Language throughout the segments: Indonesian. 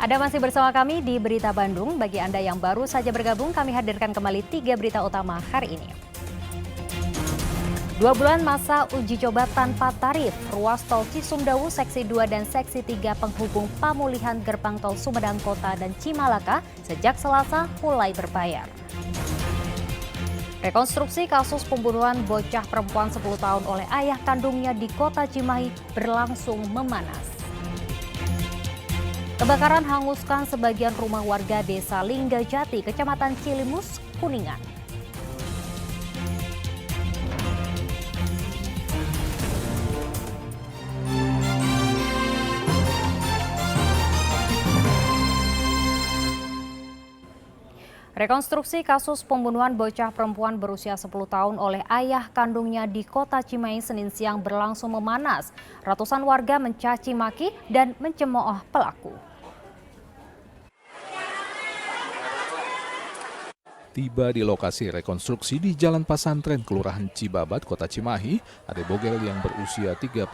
Anda masih bersama kami di Berita Bandung. Bagi Anda yang baru saja bergabung, kami hadirkan kembali 3 berita utama hari ini. 2 bulan masa uji coba tanpa tarif, ruas tol Cisumdawu Seksi 2 dan Seksi 3 penghubung pemulihan gerbang tol Sumedang Kota dan Cimalaka sejak Selasa mulai berbayar. Rekonstruksi kasus pembunuhan bocah perempuan 10 tahun oleh ayah kandungnya di Kota Cimahi berlangsung memanas. Kebakaran hanguskan sebagian rumah warga Desa Linggajati, Kecamatan Cilimus, Kuningan. Rekonstruksi kasus pembunuhan bocah perempuan berusia 10 tahun oleh ayah kandungnya di Kota Cimahi Senin siang berlangsung memanas. Ratusan warga mencaci maki dan mencemooh pelaku. Tiba di lokasi rekonstruksi di Jalan Pasantren, Kelurahan Cibabat, Kota Cimahi, Ade Bogel yang berusia 38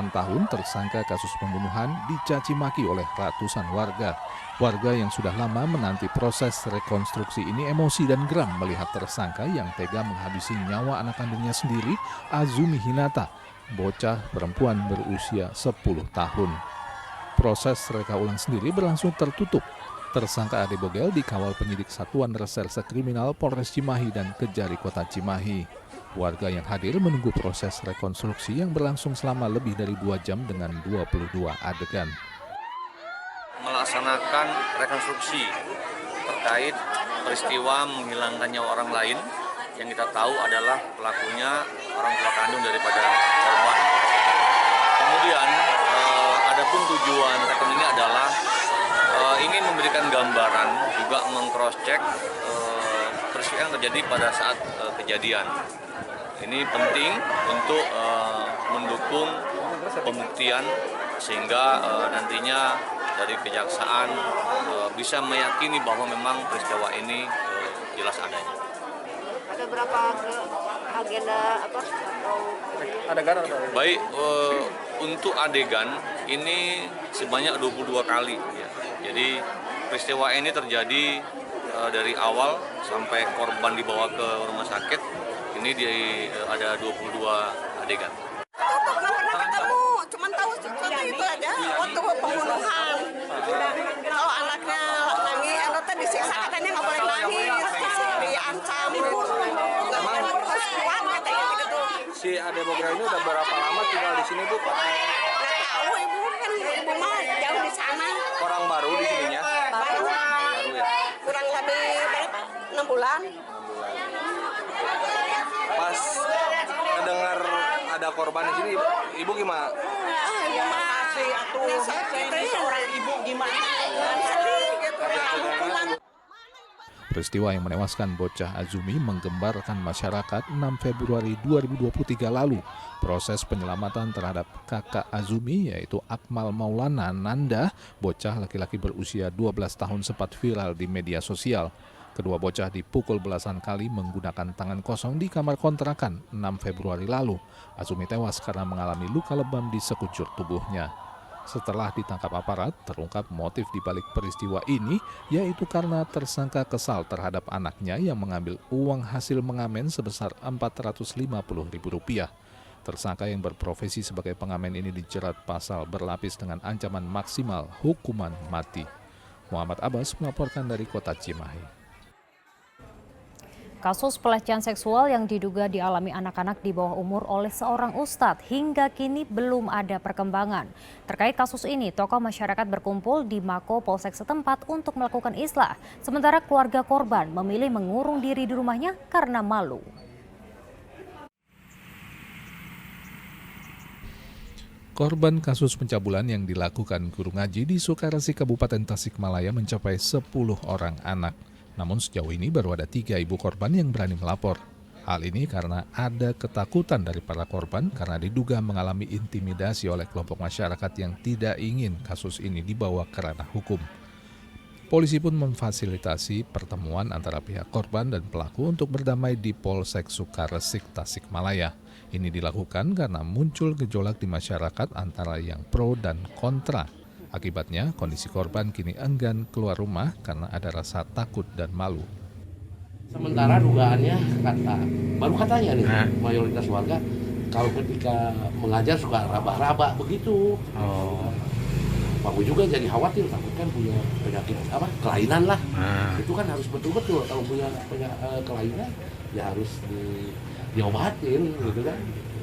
tahun tersangka kasus pembunuhan dicaci maki oleh ratusan warga. Warga yang sudah lama menanti proses rekonstruksi ini emosi dan geram melihat tersangka yang tega menghabisi nyawa anak kandungnya sendiri, Azumi Hinata, bocah perempuan berusia 10 tahun. Proses reka ulang sendiri berlangsung tertutup. Tersangka Ade Bogel dikawal penyidik Satuan Reserse Kriminal Polres Cimahi dan Kejari Kota Cimahi. Warga yang hadir menunggu proses rekonstruksi yang berlangsung selama lebih dari 2 jam dengan 22 adegan. Melaksanakan rekonstruksi terkait peristiwa menghilangkan nyawa orang lain yang kita tahu adalah pelakunya orang tua kandung daripada korban. Kemudian adapun tujuan rekon ini adalah ingin memberikan gambaran, juga meng-cross-check peristiwa yang terjadi pada saat kejadian. Ini penting untuk mendukung pembuktian sehingga nantinya dari kejaksaan bisa meyakini bahwa memang peristiwa ini jelas adanya. Ada berapa agenda atau adegan? Baik, untuk adegan ini sebanyak 22 kali. Ya. Jadi peristiwa ini terjadi dari awal sampai korban dibawa ke rumah sakit. Ini ada 22 adegan. ketemu, cuman tahu sesuatu itu aja waktu pembunuhan. Kalau anaknya nangis, anaknya disiksa katanya nggak boleh nangis, diancam, harus kuat katanya gitu. Si Ade Bogel ini udah berapa lama tinggal di sini, Bu? Nggak tahu ibu kan, ibu mah jauh di sana. Orang baru di sininya? Baru ya? kurang lebih berapa? 6 bulan. Pas mendengar ada korban di sini, ibu gimana? Ibu mah seorang ibu gimana? Sedih gitu. Peristiwa yang menewaskan bocah Azumi menggembarkan masyarakat 6 Februari 2023 lalu. Proses penyelamatan terhadap kakak Azumi yaitu Akmal Maulana Nanda, bocah laki-laki berusia 12 tahun sempat viral di media sosial. Kedua bocah dipukul belasan kali menggunakan tangan kosong di kamar kontrakan 6 Februari lalu. Azumi tewas karena mengalami luka lebam di sekujur tubuhnya. Setelah ditangkap aparat, terungkap motif dibalik peristiwa ini, yaitu karena tersangka kesal terhadap anaknya yang mengambil uang hasil mengamen sebesar Rp450.000. Tersangka yang berprofesi sebagai pengamen ini dijerat pasal berlapis dengan ancaman maksimal hukuman mati. Muhammad Abbas melaporkan dari Kota Cimahi. Kasus pelecehan seksual yang diduga dialami anak-anak di bawah umur oleh seorang ustadz hingga kini belum ada perkembangan. Terkait kasus ini, tokoh masyarakat berkumpul di Mako Polsek setempat untuk melakukan islah. Sementara keluarga korban memilih mengurung diri di rumahnya karena malu. Korban kasus pencabulan yang dilakukan guru ngaji di Sukaresi, Kabupaten Tasikmalaya mencapai 10 orang anak. Namun sejauh ini baru ada 3 ibu korban yang berani melapor. Hal ini karena ada ketakutan dari para korban karena diduga mengalami intimidasi oleh kelompok masyarakat yang tidak ingin kasus ini dibawa ke ranah hukum. Polisi pun memfasilitasi pertemuan antara pihak korban dan pelaku untuk berdamai di Polsek Sukaresik, Tasikmalaya. Ini dilakukan karena muncul gejolak di masyarakat antara yang pro dan kontra. Akibatnya, kondisi korban kini enggan keluar rumah karena ada rasa takut dan malu. Sementara dugaannya baru katanya nih mayoritas warga kalau ketika mengajar suka raba-raba begitu. Aku juga jadi khawatir, takut kan punya penyakit kelainan lah. Itu kan harus betul-betul kalau punya kelainan ya harus diobatin gitu kan.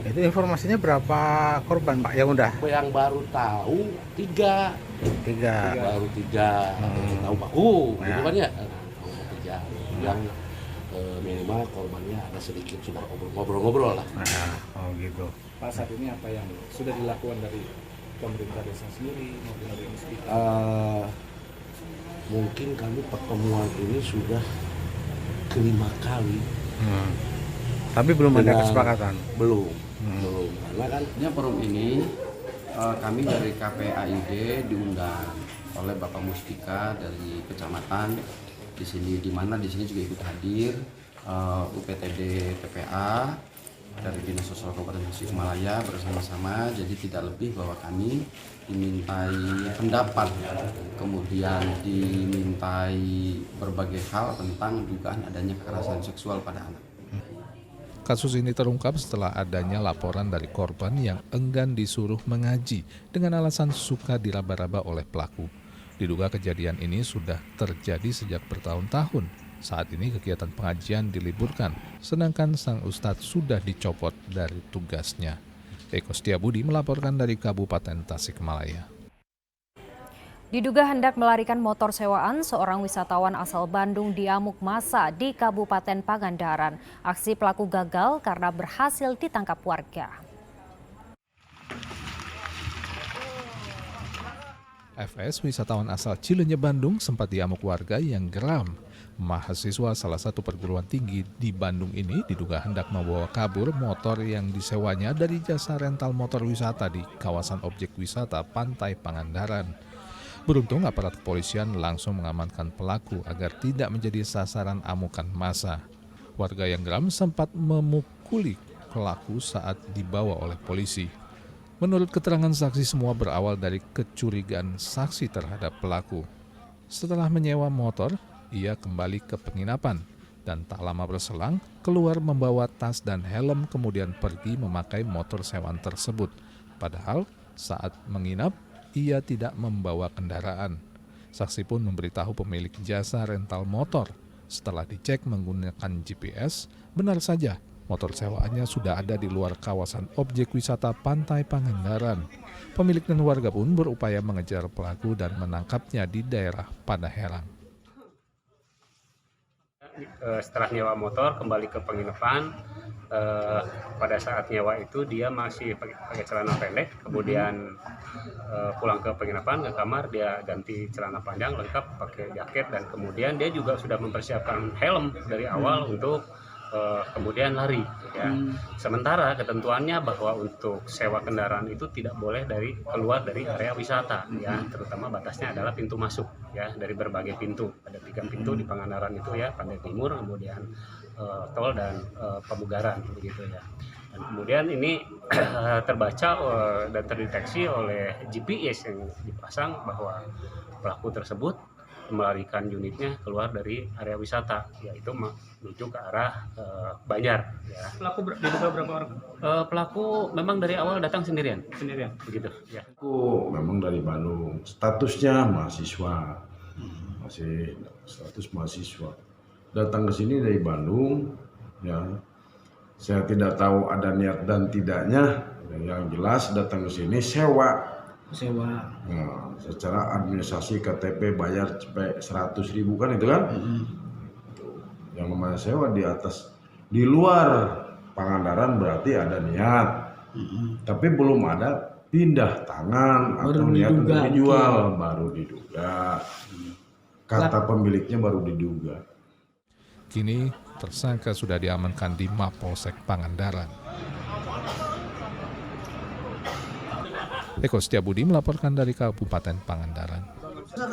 Itu informasinya berapa korban Pak yang udah? Yang baru tahu tiga. Baru tiga. Tahu baku gitu kan ya. Tahu tiga. Yang minimal korbannya ada sedikit sudah ngobrol-ngobrol lah. Oh gitu. Pak, saat ini apa yang sudah dilakukan dari pemerintah desa sendiri maupun dari institusi? Mungkin kami pertemuan ini sudah kelima kali. Tapi belum ada kesepakatan? Belum. Karena kan forum ini kami dari KPAID diundang oleh Bapak Mustika dari kecamatan di sini, di mana di sini juga ikut hadir UPTD TPA dari Dinas Sosial Kabupaten Tasikmalaya bersama-sama. Jadi tidak lebih bahwa kami dimintai pendapat, kemudian dimintai berbagai hal tentang dugaan adanya kekerasan seksual pada anak. Kasus ini terungkap setelah adanya laporan dari korban yang enggan disuruh mengaji dengan alasan suka diraba-raba oleh pelaku. Diduga kejadian ini sudah terjadi sejak bertahun-tahun. Saat ini kegiatan pengajian diliburkan, sedangkan sang ustadz sudah dicopot dari tugasnya. Eko Setiabudi melaporkan dari Kabupaten Tasikmalaya. Diduga hendak melarikan motor sewaan, seorang wisatawan asal Bandung diamuk massa di Kabupaten Pangandaran. Aksi pelaku gagal karena berhasil ditangkap warga. FS, wisatawan asal Cileunyi, Bandung, sempat diamuk warga yang geram. Mahasiswa salah satu perguruan tinggi di Bandung ini diduga hendak membawa kabur motor yang disewanya dari jasa rental motor wisata di kawasan objek wisata Pantai Pangandaran. Beruntung aparat kepolisian langsung mengamankan pelaku agar tidak menjadi sasaran amukan massa. Warga yang geram sempat memukuli pelaku saat dibawa oleh polisi. Menurut keterangan saksi, semua berawal dari kecurigaan saksi terhadap pelaku. Setelah menyewa motor, ia kembali ke penginapan dan tak lama berselang keluar membawa tas dan helm, kemudian pergi memakai motor sewaan tersebut. Padahal saat menginap, ia tidak membawa kendaraan. Saksi pun memberitahu pemilik jasa rental motor. Setelah dicek menggunakan GPS, benar saja motor sewaannya sudah ada di luar kawasan objek wisata Pantai Pangandaran. Pemilik dan warga pun berupaya mengejar pelaku dan menangkapnya di daerah Padaherang. Setelah nyewa motor kembali ke penginapan, pada saat nyewa itu dia masih pakai celana pendek, kemudian pulang ke penginapan, ke kamar dia ganti celana panjang lengkap pakai jaket, dan kemudian dia juga sudah mempersiapkan helm dari awal untuk kemudian lari ya. Sementara ketentuannya bahwa untuk sewa kendaraan itu tidak boleh keluar dari area wisata ya, terutama batasnya adalah pintu masuk ya, dari berbagai pintu. Ada 3 pintu di Pangandaran itu ya, Pantai Timur, kemudian tol dan Pemugaran begitu ya. Dan kemudian ini terbaca dan terdeteksi oleh GPS yang dipasang bahwa pelaku tersebut melarikan unitnya keluar dari area wisata, yaitu menuju ke arah Banjar. Ya. Pelaku diduga berapa orang? Pelaku memang dari awal datang sendirian, begitu. Ya. Aku memang dari Bandung, statusnya mahasiswa, masih status mahasiswa. Datang ke sini dari Bandung, ya. Saya tidak tahu ada niat dan tidaknya. Yang jelas datang ke sini sewa. Nah, secara administrasi KTP bayar sampai 100.000 kan itu kan? Yang namanya sewa di atas, di luar Pangandaran berarti ada niat, tapi belum ada pindah tangan atau niat untuk dijual, baru diduga. Kata pemiliknya baru diduga. Kini tersangka sudah diamankan di Mapolsek Pangandaran. Eko Setiabudi melaporkan dari Kabupaten Pangandaran.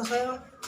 Saya